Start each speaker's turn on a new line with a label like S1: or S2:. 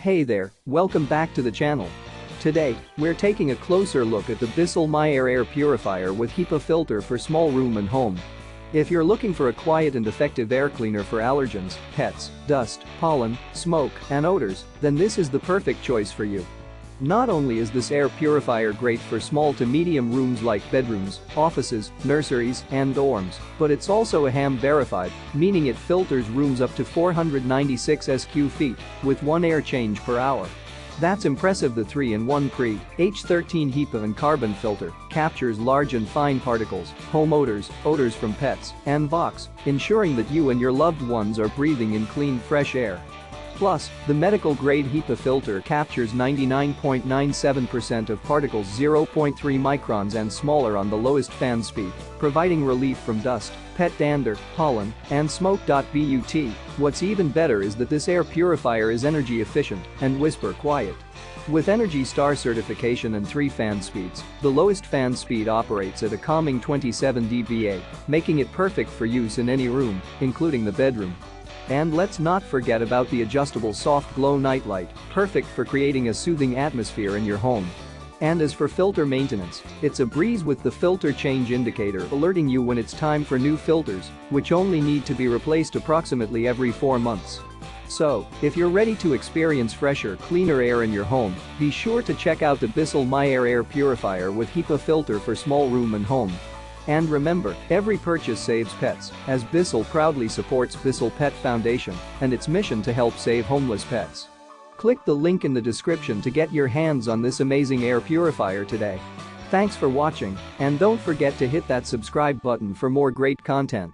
S1: Hey there, welcome back to the channel. Today, we're taking a closer look at the BISSELL MYair air purifier with HEPA filter for small room and home. If you're looking for a quiet and effective air cleaner for allergens, pets, dust, pollen, smoke, and odors, then this is the perfect choice for you. Not only is this air purifier great for small to medium rooms like bedrooms, offices, nurseries, and dorms, but it's also HEPA verified, meaning it filters rooms up to 496 sq-feet with 1 air change per hour. That's impressive. The 3-in-1 H13 HEPA and carbon filter captures large and fine particles, home odors, odors from pets, and VOCs, ensuring that you and your loved ones are breathing in clean, fresh air. Plus, the medical-grade HEPA filter captures 99.97% of particles 0.3 microns and smaller on the lowest fan speed, providing relief from dust, pet dander, pollen, and smoke. But what's even better is that this air purifier is energy efficient and whisper quiet. With Energy Star certification and 3 fan speeds, the lowest fan speed operates at a calming 27 dBA, making it perfect for use in any room, including the bedroom. And let's not forget about the adjustable soft glow nightlight, perfect for creating a soothing atmosphere in your home. And as for filter maintenance, it's a breeze with the filter change indicator alerting you when it's time for new filters, which only need to be replaced approximately every 4 months. So, if you're ready to experience fresher, cleaner air in your home, be sure to check out the BISSELL MYair air purifier with HEPA filter for small room and home. And remember, every purchase saves pets, as BISSELL proudly supports BISSELL Pet Foundation and its mission to help save homeless pets. Click the link in the description to get your hands on this amazing air purifier today. Thanks for watching, and don't forget to hit that subscribe button for more great content.